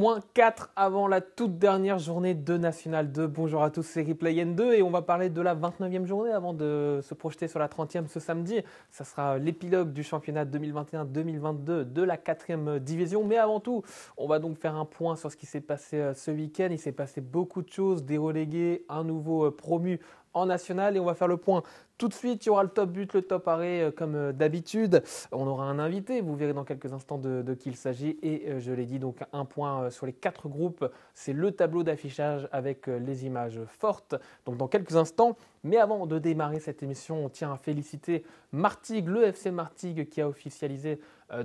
Moins 4 avant la toute dernière journée de National 2. Bonjour à tous, c'est Replay N2 et on va parler de la 29e journée avant de se projeter sur la 30e ce samedi. Ça sera l'épilogue du championnat 2021-2022 de la 4e division. Mais avant tout, on va donc faire un point sur ce qui s'est passé ce week-end. Il s'est passé beaucoup de choses, des relégués, un nouveau promu en national et on va faire le point. Tout de suite, il y aura le top but, le top arrêt comme d'habitude. On aura un invité, vous verrez dans quelques instants de qui il s'agit. Et je l'ai dit, donc un point sur les 4 groupes, c'est le tableau d'affichage avec les images fortes. Donc dans quelques instants, mais avant de démarrer cette émission, on tient à féliciter Martigues, le FC Martigues qui a officialisé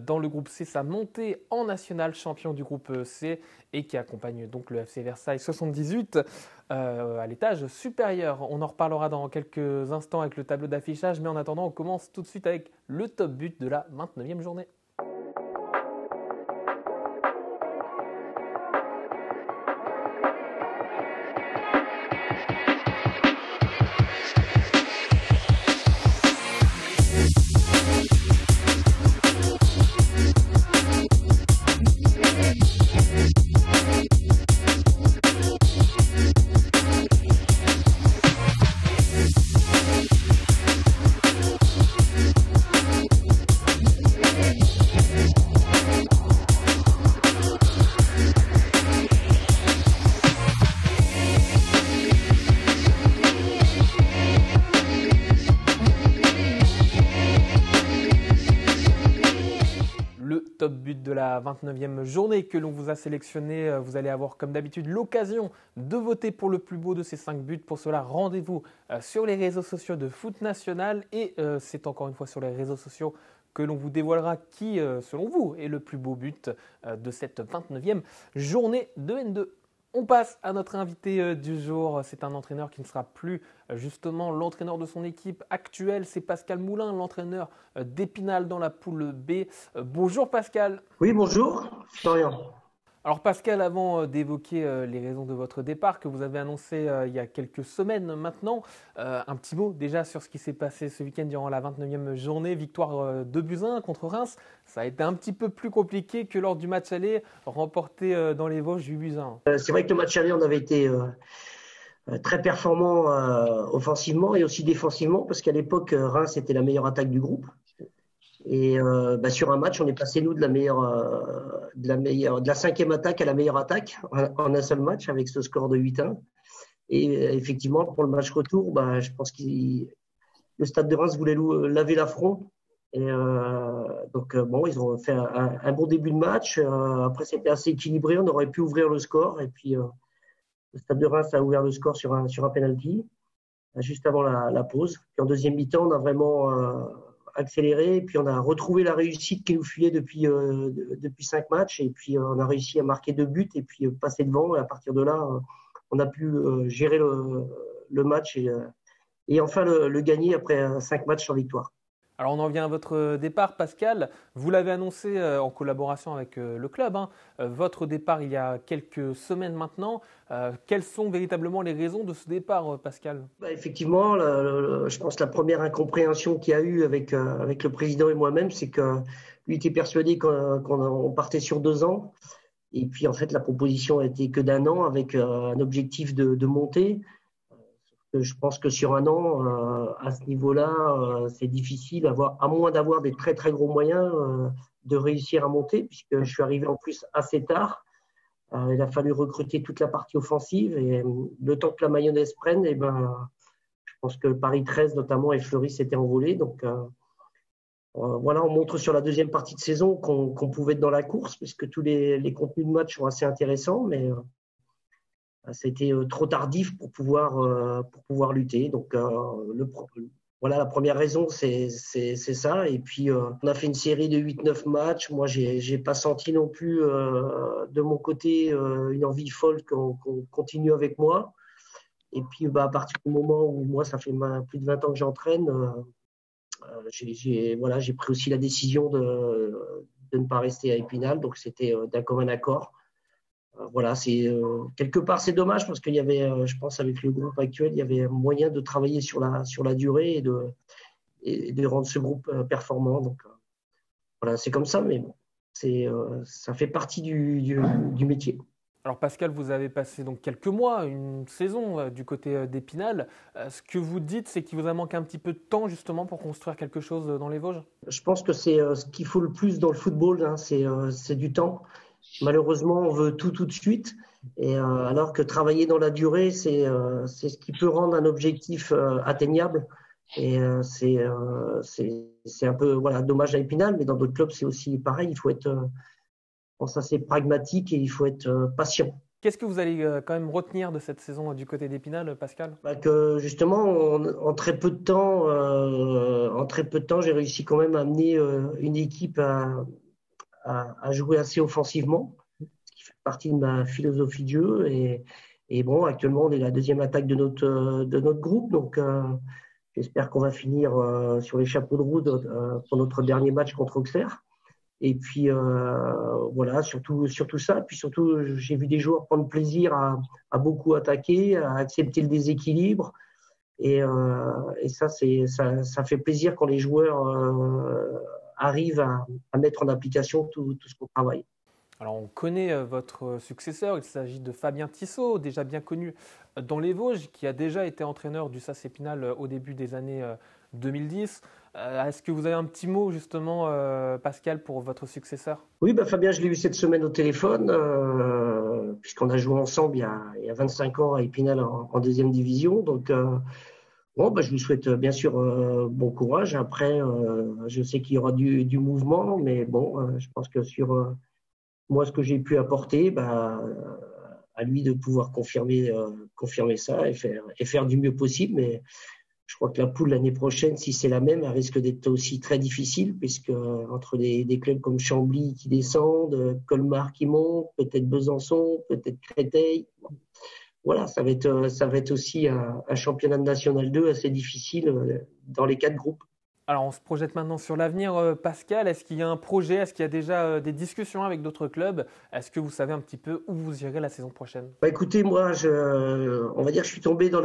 dans le groupe C sa montée en national, champion du groupe C et qui accompagne donc le FC Versailles 78 à l'étage supérieur. On en reparlera dans quelques instants avec le tableau d'affichage, mais en attendant, on commence tout de suite avec le top but de la 29e journée. Top but de la 29e journée que l'on vous a sélectionné. Vous allez avoir comme d'habitude l'occasion de voter pour le plus beau de ces 5 buts. Pour cela, rendez-vous sur les réseaux sociaux de Foot National et c'est encore une fois sur les réseaux sociaux que l'on vous dévoilera qui, selon vous, est le plus beau but de cette 29e journée de N2. On passe à notre invité du jour. C'est un entraîneur qui ne sera plus justement l'entraîneur de son équipe actuelle. C'est Pascal Moulin, l'entraîneur d'Épinal dans la poule B. Bonjour Pascal. Oui, bonjour, Florian. Alors Pascal, avant d'évoquer les raisons de votre départ que vous avez annoncé il y a quelques semaines maintenant, un petit mot déjà sur ce qui s'est passé ce week-end durant la 29e journée. Victoire 2-1 contre Reims. Ça a été un petit peu plus compliqué que lors du match aller, remporté dans les Vosges 8-1. C'est vrai que le match aller, on avait été très performant offensivement et aussi défensivement, parce qu'à l'époque, Reims était la meilleure attaque du groupe. Et sur un match, on est passé nous de la 5e attaque à la meilleure attaque en un seul match avec ce score de 8-1. Et effectivement, pour le match retour, je pense que le Stade de Reims voulait laver l'affront. Et ils ont fait un bon début de match. Après, c'était assez équilibré. On aurait pu ouvrir le score. Et puis, le Stade de Reims a ouvert le score sur un penalty juste avant la pause. Puis en deuxième mi-temps, on a vraiment accéléré. Et puis, on a retrouvé la réussite qui nous fuyait depuis 5 matchs. Et puis, on a réussi à marquer 2 buts et puis passer devant. Et à partir de là, on a pu gérer le match et enfin le gagner après 5 matchs sans victoire. Alors on en vient à votre départ, Pascal. Vous l'avez annoncé en collaboration avec le club, votre départ il y a quelques semaines maintenant. Quelles sont véritablement les raisons de ce départ, Pascal ? Effectivement, je pense que la première incompréhension qu'il y a eu avec le président et moi-même, c'est que lui était persuadé qu'on partait sur 2 ans. Et puis en fait, la proposition a été que d'1 an avec un objectif de montée. Je pense que sur 1 an, à ce niveau-là, c'est difficile, à moins d'avoir des très très gros moyens, de réussir à monter, puisque je suis arrivé en plus assez tard. Il a fallu recruter toute la partie offensive et le temps que la mayonnaise prenne, je pense que Paris 13 notamment et Fleury s'étaient envolés. Donc voilà, on montre sur la deuxième partie de saison qu'on pouvait être dans la course, puisque tous les contenus de match sont assez intéressants, mais c'était trop tardif pour pouvoir lutter. Donc, voilà, la première raison, c'est ça. Et puis, on a fait une série de 8-9 matchs. Moi, j'ai pas senti non plus de mon côté une envie folle qu'on continue avec moi. Et puis, à partir du moment où moi, ça fait plus de 20 ans que j'entraîne, j'ai pris aussi la décision de ne pas rester à Épinal. Donc, c'était d'un commun accord. Voilà, quelque part c'est dommage parce qu'il y avait, je pense avec le groupe actuel, il y avait moyen de travailler sur la durée et de rendre ce groupe performant. Donc voilà, c'est comme ça, mais bon, ça fait partie du métier. Alors Pascal, vous avez passé donc quelques mois, une saison du côté d'Épinal. Ce que vous dites, c'est qu'il vous a manqué un petit peu de temps justement pour construire quelque chose dans les Vosges? Je pense que c'est ce qu'il faut le plus dans le football, hein, c'est du temps. Malheureusement, on veut tout de suite. Et alors que travailler dans la durée, c'est ce qui peut rendre un objectif atteignable. Et c'est un peu voilà dommage à Épinal, mais dans d'autres clubs, c'est aussi pareil. Il faut être, je pense, assez pragmatique et il faut être patient. Qu'est-ce que vous allez quand même retenir de cette saison du côté d'Épinal, Pascal? Bah, que justement, en très peu de temps, j'ai réussi quand même à amener une équipe à jouer assez offensivement, ce qui fait partie de ma philosophie de jeu. Et bon, actuellement, on est la deuxième attaque de notre groupe. Donc, j'espère qu'on va finir sur les chapeaux de roue pour notre dernier match contre Auxerre. Et puis, voilà, surtout ça. Puis surtout, j'ai vu des joueurs prendre plaisir à beaucoup attaquer, à accepter le déséquilibre. Et ça fait plaisir quand les joueurs arrivent à mettre en application tout ce qu'on travaille. Alors on connaît votre successeur, il s'agit de Fabien Tissot, déjà bien connu dans les Vosges, qui a déjà été entraîneur du SAS Épinal au début des années 2010. Est-ce que vous avez un petit mot justement, Pascal, pour votre successeur? Oui, bah Fabien, je l'ai eu cette semaine au téléphone, puisqu'on a joué ensemble il y a 25 ans à Épinal en deuxième division. Donc, bon, bah, je lui souhaite bien sûr bon courage. Après, je sais qu'il y aura du mouvement, mais bon, je pense que sur moi, ce que j'ai pu apporter, bah, à lui de pouvoir confirmer ça et faire du mieux possible. Mais je crois que la poule l'année prochaine, si c'est la même, elle risque d'être aussi très difficile, puisque entre des clubs comme Chambly qui descendent, Colmar qui monte, peut-être Besançon, peut-être Créteil. Voilà, ça va être aussi un championnat de National 2 assez difficile dans les quatre groupes. Alors on se projette maintenant sur l'avenir, Pascal. Est-ce qu'il y a un projet? Est-ce qu'il y a déjà des discussions avec d'autres clubs? Est-ce que vous savez un petit peu où vous irez la saison prochaine? Bah écoutez, moi, on va dire, je suis tombé dans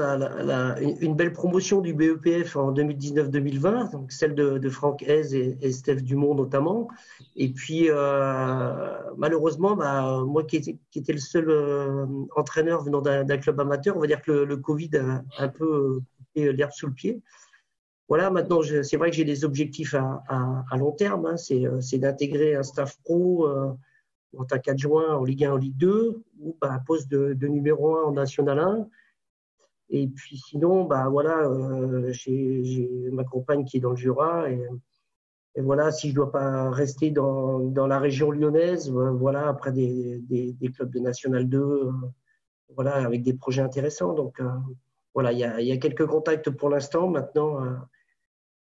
une belle promotion du BEPF en 2019-2020, donc celle de Franck Hez et Steph Dumont notamment. Et puis, malheureusement, bah, moi qui étais le seul entraîneur venant d'un club amateur, on va dire que le Covid a un peu coupé l'herbe sous le pied. Voilà, maintenant, c'est vrai que j'ai des objectifs à long terme, hein, c'est d'intégrer un staff pro en tant qu'adjoint en Ligue 1, en Ligue 2, ou bah, un poste de numéro 1 en National 1. Et puis sinon, bah, voilà, j'ai ma compagne qui est dans le Jura. Et voilà, si je ne dois pas rester dans la région lyonnaise, voilà, après des clubs de National 2, voilà, avec des projets intéressants. Donc, voilà, il y a quelques contacts pour l'instant. Maintenant,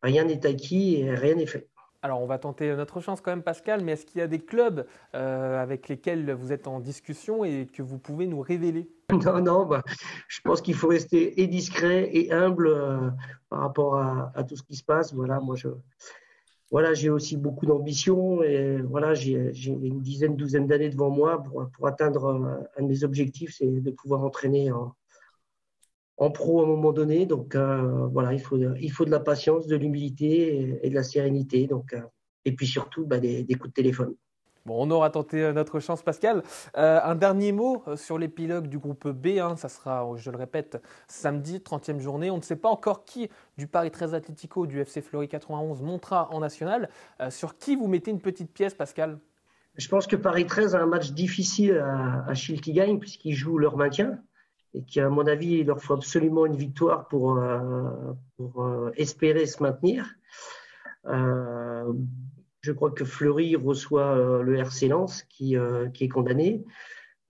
rien n'est acquis et rien n'est fait. Alors, on va tenter notre chance quand même, Pascal, mais est-ce qu'il y a des clubs avec lesquels vous êtes en discussion et que vous pouvez nous révéler? Non, non, bah, je pense qu'il faut rester et discret et humble par rapport à tout ce qui se passe. Voilà, voilà, j'ai aussi beaucoup d'ambition et voilà, j'ai une dizaine, douzaine d'années devant moi pour atteindre un de mes objectifs, c'est de pouvoir entraîner en pro à un moment donné. Donc voilà, il faut de la patience, de l'humilité et de la sérénité. Donc, et puis surtout bah, des coups de téléphone. Bon, on aura tenté notre chance, Pascal. Un dernier mot sur l'épilogue du groupe B. Hein, ça sera, je le répète, samedi, 30e journée. On ne sait pas encore qui du Paris 13 Atlético, du FC Fleury 91 montera en national. Sur qui vous mettez une petite pièce, Pascal? Je pense que Paris 13 a un match difficile à Chile qui gagne puisqu'ils jouent leur maintien et qu'à mon avis, il leur faut absolument une victoire pour espérer se maintenir. Je crois que Fleury reçoit le RC Lens qui est condamné.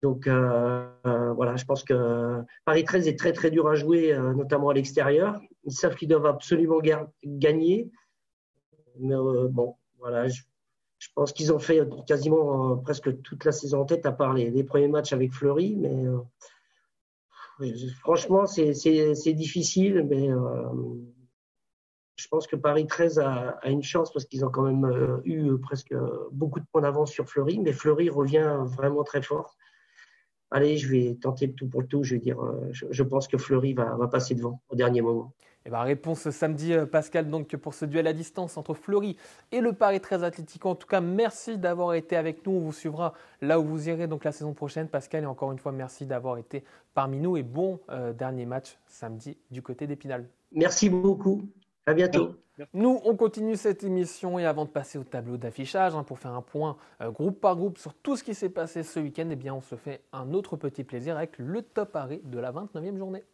Donc voilà, je pense que Paris 13 est très très dur à jouer, notamment à l'extérieur. Ils savent qu'ils doivent absolument gagner. Mais bon, voilà, je pense qu'ils ont fait quasiment presque toute la saison en tête, à part les premiers matchs avec Fleury. Mais franchement, c'est difficile. Mais je pense que Paris 13 a une chance parce qu'ils ont quand même eu presque beaucoup de points d'avance sur Fleury. Mais Fleury revient vraiment très fort. Allez, je vais tenter le tout pour le tout. Je vais dire, je pense que Fleury va passer devant au dernier moment. Eh ben, réponse samedi, Pascal, donc pour ce duel à distance entre Fleury et le Paris 13 Atlético. En tout cas, merci d'avoir été avec nous. On vous suivra là où vous irez donc la saison prochaine, Pascal. Et encore une fois, merci d'avoir été parmi nous. Et bon dernier match samedi du côté d'Épinal. Merci beaucoup. À bientôt. Nous, on continue cette émission et avant de passer au tableau d'affichage, pour faire un point groupe par groupe sur tout ce qui s'est passé ce week-end, eh bien, on se fait un autre petit plaisir avec le top arrêt de la 29e journée.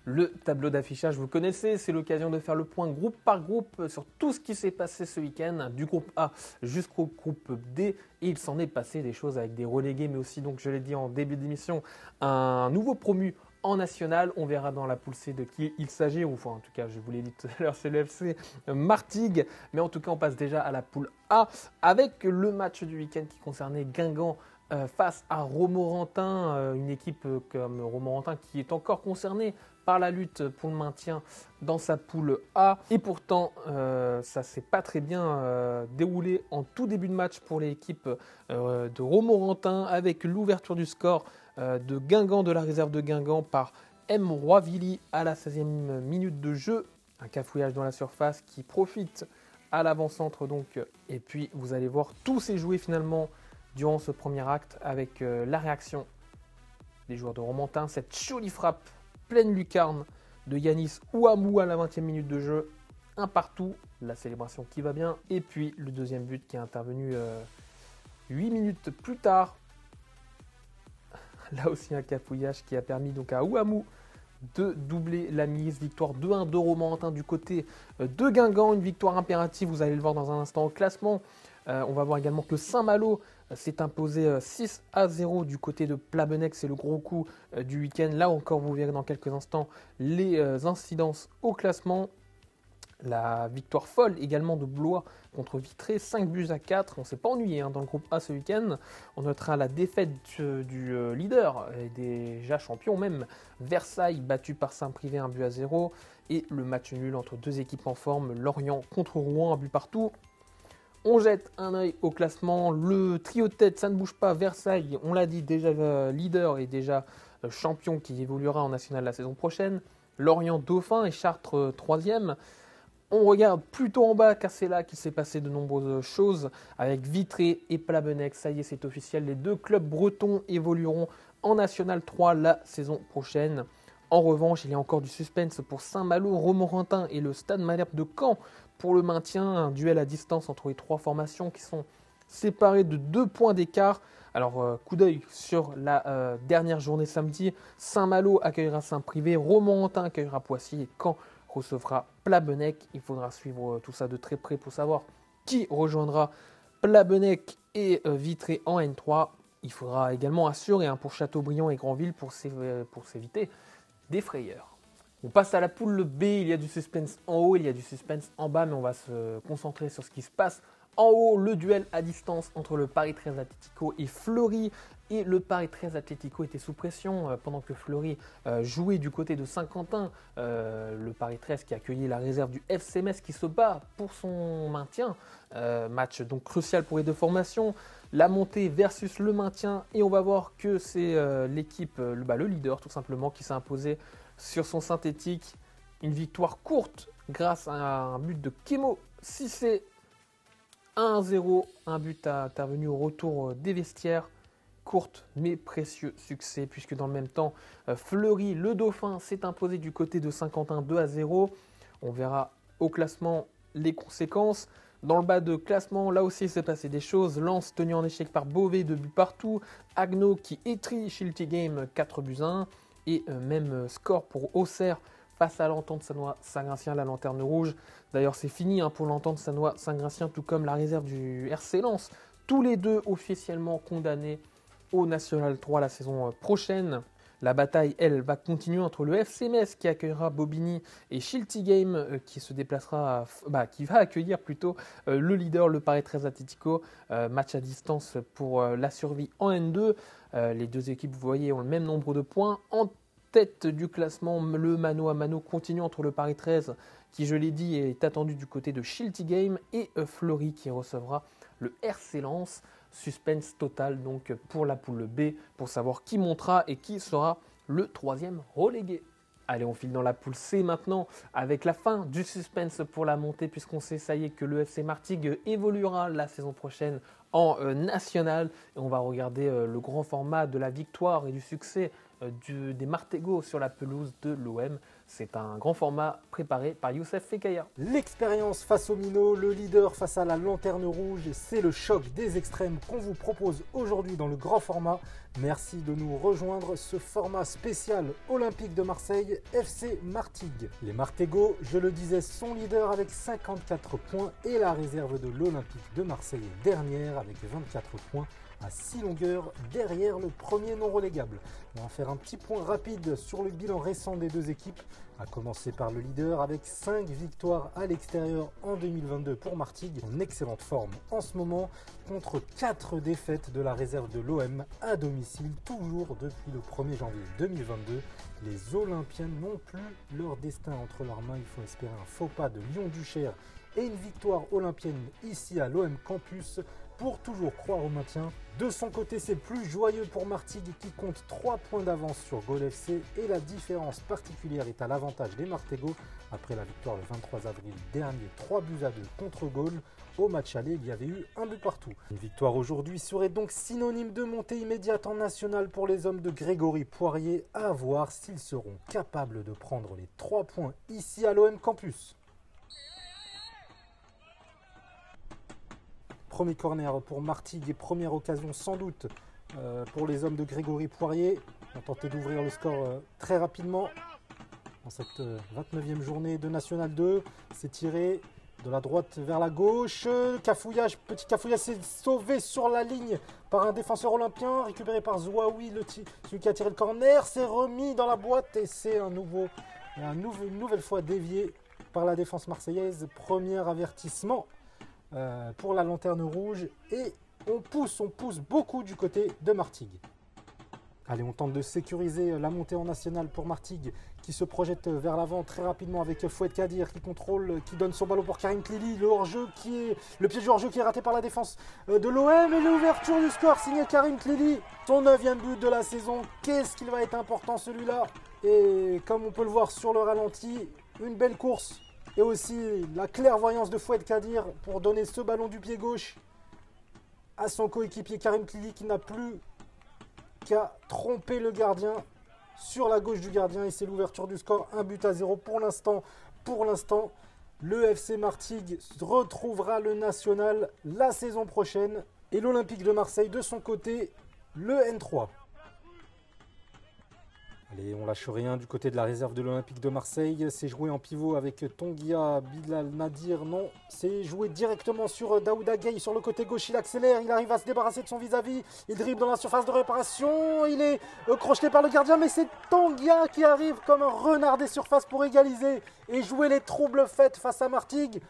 Le tableau d'affichage, vous connaissez, c'est l'occasion de faire le point groupe par groupe sur tout ce qui s'est passé ce week-end, du groupe A jusqu'au groupe D. Et il s'en est passé des choses avec des relégués, mais aussi, donc je l'ai dit en début d'émission, un nouveau promu en national. On verra dans la poule C de qui il s'agit, ou enfin en tout cas, je vous l'ai dit tout à l'heure, c'est le FC Martigues. Mais en tout cas, on passe déjà à la poule A avec le match du week-end qui concernait Guingamp face à Romorantin, une équipe comme Romorantin qui est encore concernée par la lutte pour le maintien dans sa poule A. Et pourtant, ça ne s'est pas très bien déroulé en tout début de match pour l'équipe de Romorantin avec l'ouverture du score de Guingamp, de la réserve de Guingamp par M. Roivilly à la 16e minute de jeu. Un cafouillage dans la surface qui profite à l'avant-centre donc. Et puis vous allez voir tout s'est joué finalement durant ce premier acte avec la réaction des joueurs de Romorantin, cette jolie frappe pleine lucarne de Yanis Ouamou à la 20e minute de jeu, un partout, la célébration qui va bien, et puis le deuxième but qui est intervenu 8 minutes plus tard. Là aussi un cafouillage qui a permis donc à Ouamou de doubler la mise. Victoire 2-1 de Romorantin du côté de Guingamp, une victoire impérative, vous allez le voir dans un instant au classement. On va voir également que Saint-Malo s'est imposé 6-0 du côté de Plabennec, c'est le gros coup du week-end. Là encore, vous verrez dans quelques instants les incidences au classement. La victoire folle également de Blois contre Vitré, 5-4. On ne s'est pas ennuyé dans le groupe A ce week-end. On notera la défaite du leader, et déjà champion même, Versailles, battu par Saint-Privé 1-0. Et le match nul entre deux équipes en forme, Lorient contre Rouen, 1 but partout. On jette un œil au classement. Le trio de tête, ça ne bouge pas. Versailles, on l'a dit, déjà leader et déjà champion qui évoluera en national la saison prochaine. Lorient dauphin et Chartres 3e. On regarde plutôt en bas car c'est là qu'il s'est passé de nombreuses choses avec Vitré et Plabennec. Ça y est, c'est officiel. Les deux clubs bretons évolueront en National 3 la saison prochaine. En revanche, il y a encore du suspense pour Saint-Malo, Romorantin et le Stade Malherbe de Caen pour le maintien. Un duel à distance entre les trois formations qui sont séparées de 2 points d'écart. Alors, coup d'œil sur la dernière journée samedi. Saint-Malo accueillera Saint-Privé, Romorantin accueillera Poissy et Caen recevra Plabennec. Il faudra suivre tout ça de très près pour savoir qui rejoindra Plabennec et Vitré en N3. Il faudra également assurer pour Châteaubriand et Granville pour s'éviter des frayeurs. On passe à la poule B, il y a du suspense en haut, il y a du suspense en bas, mais on va se concentrer sur ce qui se passe en haut. Le duel à distance entre le Paris 13 Atlético et Fleury. Et le Paris 13 Atlético était sous pression pendant que Fleury jouait du côté de Saint-Quentin. Le Paris 13 qui accueillait la réserve du FC Metz qui se bat pour son maintien. Match donc crucial pour les deux formations. La montée versus le maintien. Et on va voir que c'est l'équipe, le leader tout simplement, qui s'est imposé sur son synthétique. Une victoire courte grâce à un but de Kemo Cissé. 1-0, un but intervenu au retour des vestiaires. Courte mais précieux succès puisque dans le même temps, Fleury, le Dauphin, s'est imposé du côté de Saint-Quentin 2-0. On verra au classement les conséquences. Dans le bas de classement, là aussi, il s'est passé des choses. Lens tenu en échec par Beauvais, 2 buts partout. Agno qui étrie Shilty Game, 4-1. Et même score pour Auxerre face à l'Entente Saint-Gratien, la lanterne rouge. D'ailleurs, c'est fini pour l'Entente Saint-Gratien, tout comme la réserve du RC Lens. Tous les deux officiellement condamnés au National 3 la saison prochaine. La bataille, elle, va continuer entre le FC Metz qui accueillera Bobigny et Shilty Game qui se déplacera, qui va accueillir plutôt le leader, le Paris 13 Atlético. Match à distance pour la survie en N2. Les deux équipes, vous voyez, ont le même nombre de points. En tête du classement, le mano à mano continue entre le Paris 13 qui, je l'ai dit, est attendu du côté de Shilty Game et Flory qui recevra le RC Lens. Suspense total donc pour la poule B pour savoir qui montera et qui sera le troisième relégué. Allez, on file dans la poule C maintenant avec la fin du suspense pour la montée puisqu'on sait, ça y est, que le FC Martigues évoluera la saison prochaine en national. Et on va regarder le grand format de la victoire et du succès des Martegos sur la pelouse de l'OM. C'est un grand format préparé par Youssef Fekaya. L'expérience face au minot, le leader face à la lanterne rouge, c'est le choc des extrêmes qu'on vous propose aujourd'hui dans le grand format. Merci de nous rejoindre, ce format spécial Olympique de Marseille, FC Martigues. Les Martegos, je le disais, sont leaders avec 54 points et la réserve de l'Olympique de Marseille est dernière avec 24 points à 6 longueurs derrière le premier non relégable. On va faire un petit point rapide sur le bilan récent des deux équipes, à commencer par le leader avec 5 victoires à l'extérieur en 2022 pour Martigues, en excellente forme en ce moment, contre 4 défaites de la réserve de l'OM à domicile, toujours depuis le 1er janvier 2022. Les Olympiens n'ont plus leur destin entre leurs mains, il faut espérer un faux pas de Lyon-Duchère et une victoire olympienne ici à l'OM Campus pour toujours croire au maintien. De son côté, c'est plus joyeux pour Martigues qui compte 3 points d'avance sur Gol FC et la différence particulière est à l'avantage des Martegos après la victoire le 23 avril dernier 3 buts à 2 contre Gol. Au match aller, il y avait eu un but partout. Une victoire aujourd'hui serait donc synonyme de montée immédiate en national pour les hommes de Grégory Poirier, à voir s'ils seront capables de prendre les 3 points ici à l'OM Campus. Premier corner pour Martigues et première occasion sans doute pour les hommes de Grégory Poirier. On va tenter d'ouvrir le score très rapidement en cette 29e journée de National 2. C'est tiré de la droite vers la gauche. Cafouillage, petit cafouillage, c'est sauvé sur la ligne par un défenseur olympien. Récupéré par Zouaoui, celui qui a tiré le corner. C'est remis dans la boîte et c'est une nouvelle fois dévié par la défense marseillaise. Premier avertissement pour la lanterne rouge et on pousse beaucoup du côté de Martigues. Allez, on tente de sécuriser la montée en nationale pour Martigues qui se projette vers l'avant très rapidement avec Fouad Kadir qui contrôle, qui donne son ballon pour Karim Klili, le pied du hors-jeu qui est raté par la défense de l'OM et l'ouverture du score signé Karim Klili, son 9e but de la saison. Qu'est-ce qu'il va être important celui-là, et comme on peut le voir sur le ralenti, une belle course. Et aussi la clairvoyance de Fouad Kadir pour donner ce ballon du pied gauche à son coéquipier Karim Klili qui n'a plus qu'à tromper le gardien sur la gauche du gardien. Et c'est l'ouverture du score, 1-0 pour l'instant. Pour l'instant, le FC Martigues retrouvera le national la saison prochaine. Et l'Olympique de Marseille de son côté, le N3. Allez, on lâche rien du côté de la réserve de l'Olympique de Marseille. C'est joué en pivot avec Tongia, Bilal Nadir. Non, c'est joué directement sur Daouda Gueye sur le côté gauche. Il accélère, il arrive à se débarrasser de son vis-à-vis. Il dribble dans la surface de réparation. Il est crocheté par le gardien, mais c'est Tongia qui arrive comme un renard des surfaces pour égaliser et jouer les troubles faits face à Martigues.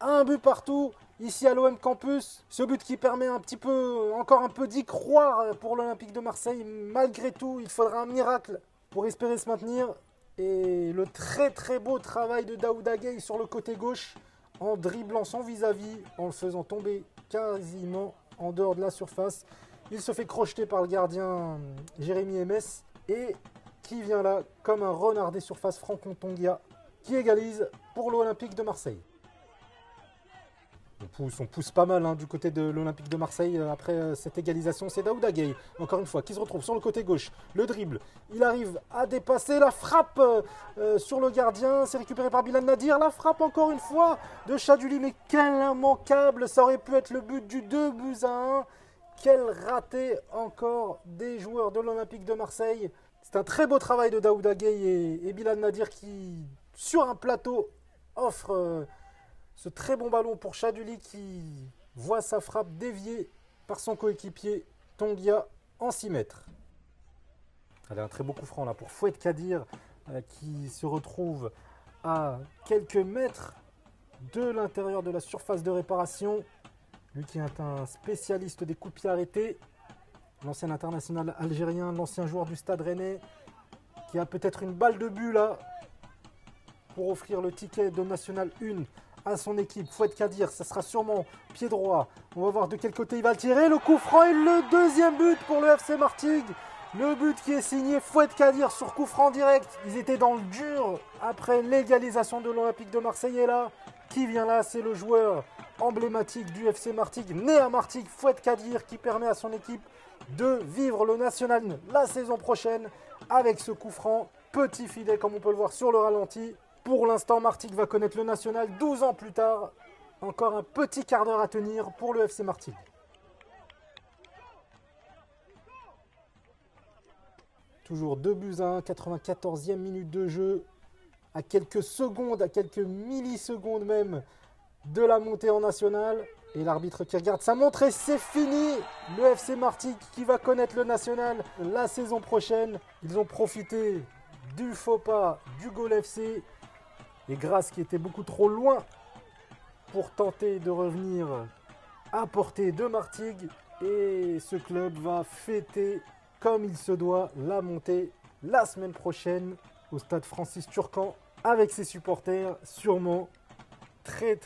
Un but partout ici à l'OM Campus. Ce but qui permet encore un peu d'y croire pour l'Olympique de Marseille. Malgré tout, il faudra un miracle pour espérer se maintenir. Et le très très beau travail de Daouda Gueye sur le côté gauche en dribblant son vis-à-vis, en le faisant tomber quasiment en dehors de la surface. Il se fait crocheter par le gardien Jérémy Ms et qui vient là comme un renard des surfaces, Franck Tongia, qui égalise pour l'Olympique de Marseille. On pousse pas mal du côté de l'Olympique de Marseille après cette égalisation. C'est Daouda Gueye, encore une fois, qui se retrouve sur le côté gauche. Le dribble, il arrive à dépasser la frappe sur le gardien. C'est récupéré par Bilal Nadir. La frappe encore une fois de Chaduli, mais quel immanquable. Ça aurait pu être le but du 2-1. Quel raté encore des joueurs de l'Olympique de Marseille. C'est un très beau travail de Daouda Gueye et Bilal Nadir qui, sur un plateau, offre ce très bon ballon pour Chaduli qui voit sa frappe déviée par son coéquipier Tongia en 6 mètres. Allez, un très beau coup franc là pour Fouad Kadir qui se retrouve à quelques mètres de l'intérieur de la surface de réparation. Lui qui est un spécialiste des coups de pied arrêtés. L'ancien international algérien, l'ancien joueur du Stade Rennais qui a peut-être une balle de but là pour offrir le ticket de National 1 à son équipe. Fouad Kadir, ça sera sûrement pied droit. On va voir de quel côté il va le tirer. Le coup franc et le deuxième but pour le FC Martigues. Le but qui est signé Fouad Kadir sur coup franc direct. Ils étaient dans le dur après l'égalisation de l'Olympique de Marseille. Et là, qui vient là? C'est le joueur emblématique du FC Martigues, né à Martigues, Fouad Kadir, qui permet à son équipe de vivre le National la saison prochaine avec ce coup franc. Petit filet comme on peut le voir sur le ralenti. Pour l'instant, Martigues va connaître le National 12 ans plus tard. Encore un petit quart d'heure à tenir pour le FC Martigues. Toujours 2-1, 94e minute de jeu. À quelques secondes, à quelques millisecondes même de la montée en National. Et l'arbitre qui regarde sa montre et c'est fini. Le FC Martigues qui va connaître le National la saison prochaine. Ils ont profité du faux pas du Gol FC. Et Grasse qui était beaucoup trop loin pour tenter de revenir à portée de Martigues. Et ce club va fêter comme il se doit la montée la semaine prochaine au stade Francis Turcan avec ses supporters sûrement très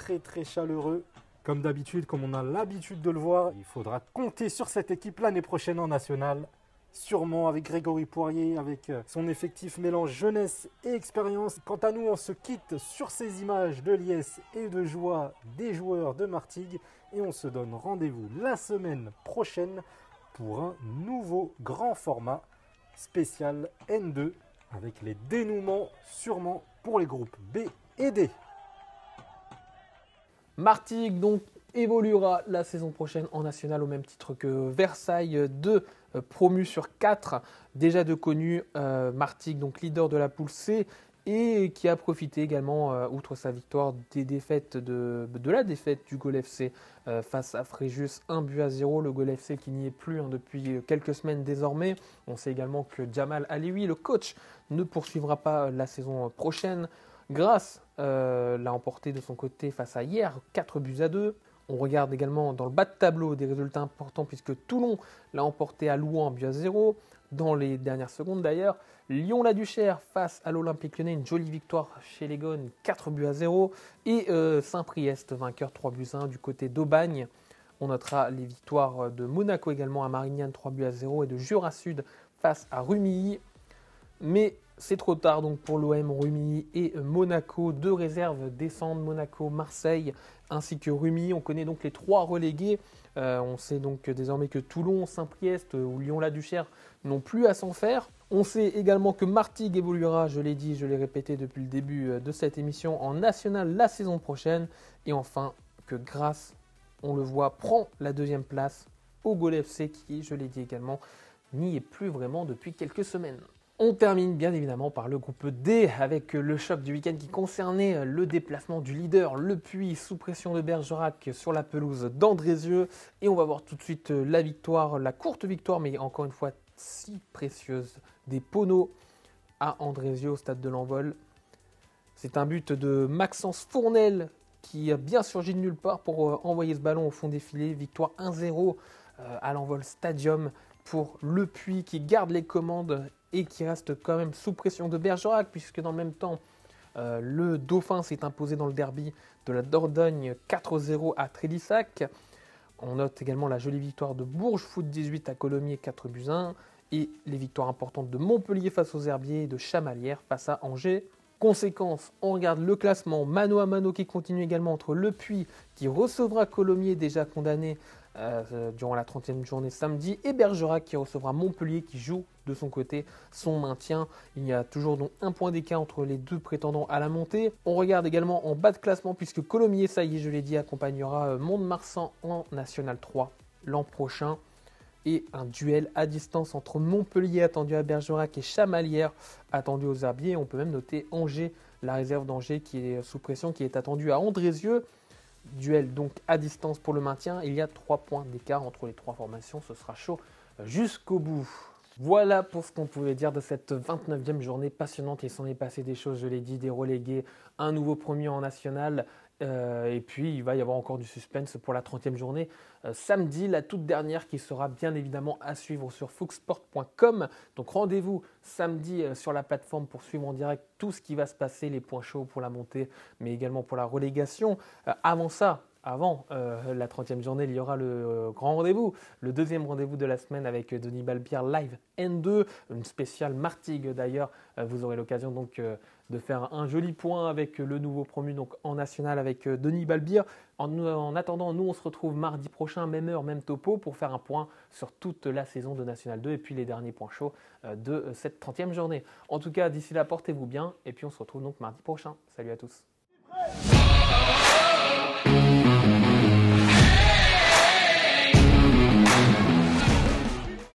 chaleureux. Comme d'habitude, comme on a l'habitude de le voir, il faudra compter sur cette équipe l'année prochaine en nationale. Sûrement avec Grégory Poirier, avec son effectif mélange jeunesse et expérience. Quant à nous, on se quitte sur ces images de liesse et de joie des joueurs de Martigues. Et on se donne rendez-vous la semaine prochaine pour un nouveau grand format spécial N2 avec les dénouements sûrement pour les groupes B et D. Martigues donc évoluera la saison prochaine en national au même titre que Versailles, 2 promus sur 4 déjà de connus. Martigues donc leader de la poule C et qui a profité également, outre sa victoire, de la défaite du Gol FC face à Fréjus, 1-0. Le Gol FC qui n'y est plus depuis quelques semaines désormais. On sait également que Djamal Alioui, le coach, ne poursuivra pas la saison prochaine. Grasse l'a emporté de son côté face à Hier, 4-2. On regarde également dans le bas de tableau des résultats importants puisque Toulon l'a emporté à Louan 1-0. Dans les dernières secondes d'ailleurs, Lyon-la-Duchère face à l'Olympique Lyonnais, une jolie victoire chez les Gones, 4-0. Et Saint-Priest, vainqueur 3-1 du côté d'Aubagne. On notera les victoires de Monaco également à Marignane, 3-0 et de Jura Sud face à Rumilly. Mais c'est trop tard donc pour l'OM, Rumilly et Monaco. 2 réserves descendent, Monaco, Marseille ainsi que Rumilly. On connaît donc les 3 relégués. On sait donc désormais que Toulon, Saint-Priest ou Lyon-la-Duchère n'ont plus à s'en faire. On sait également que Martigues évoluera, je l'ai dit, je l'ai répété depuis le début de cette émission, en national la saison prochaine. Et enfin que Grasse, on le voit, prend la 2e place au Gol FC qui, je l'ai dit également, n'y est plus vraiment depuis quelques semaines. On termine bien évidemment par le groupe D avec le choc du week-end qui concernait le déplacement du leader, le Puy, sous pression de Bergerac sur la pelouse d'Andrézieux. Et on va voir tout de suite la victoire, la courte victoire, mais encore une fois si précieuse, des Poneaux à Andrézieux au stade de l'Envol. C'est un but de Maxence Fournel qui a bien surgi de nulle part pour envoyer ce ballon au fond des filets. Victoire 1-0 à l'Envol Stadium pour le Puy qui garde les commandes et qui reste quand même sous pression de Bergerac, puisque dans le même temps, le Dauphin s'est imposé dans le derby de la Dordogne 4-0 à Trélissac. On note également la jolie victoire de Bourges Foot 18 à Colomiers 4-1 et les victoires importantes de Montpellier face aux Herbiers et de Chamalières face à Angers. Conséquence, on regarde le classement mano à mano qui continue également entre Le Puy qui recevra Colomiers déjà condamné durant la 30e journée samedi et Bergerac qui recevra Montpellier qui joue de son côté son maintien. Il y a toujours donc un point d'écart entre les 2 prétendants à la montée. On regarde également en bas de classement puisque Colomiers, ça y est je l'ai dit, accompagnera Mont-de-Marsan en National 3 l'an prochain. Et un duel à distance entre Montpellier attendu à Bergerac et Chamalières attendu aux Herbiers. On peut même noter Angers, la réserve d'Angers qui est sous pression, qui est attendue à Andrézieux. Duel donc à distance pour le maintien. Il y a 3 points d'écart entre les 3 formations. Ce sera chaud jusqu'au bout. Voilà pour ce qu'on pouvait dire de cette 29e journée passionnante. Il s'en est passé des choses, je l'ai dit, des relégués, un nouveau promu en national. Et puis, il va y avoir encore du suspense pour la 30e journée. Samedi, la toute dernière qui sera bien évidemment à suivre sur footsport.com. Donc, rendez-vous samedi sur la plateforme pour suivre en direct tout ce qui va se passer, les points chauds pour la montée, mais également pour la relégation. Avant la 30e journée, il y aura le grand rendez-vous, le deuxième rendez-vous de la semaine avec Denis Balbir live N2, une spéciale Martigues d'ailleurs. Vous aurez l'occasion donc de faire un joli point avec le nouveau promu donc en national avec Denis Balbir. En attendant, nous on se retrouve mardi prochain, même heure, même topo, pour faire un point sur toute la saison de National 2 et puis les derniers points chauds de cette 30e journée. En tout cas, d'ici là, portez-vous bien et puis on se retrouve donc mardi prochain. Salut à tous.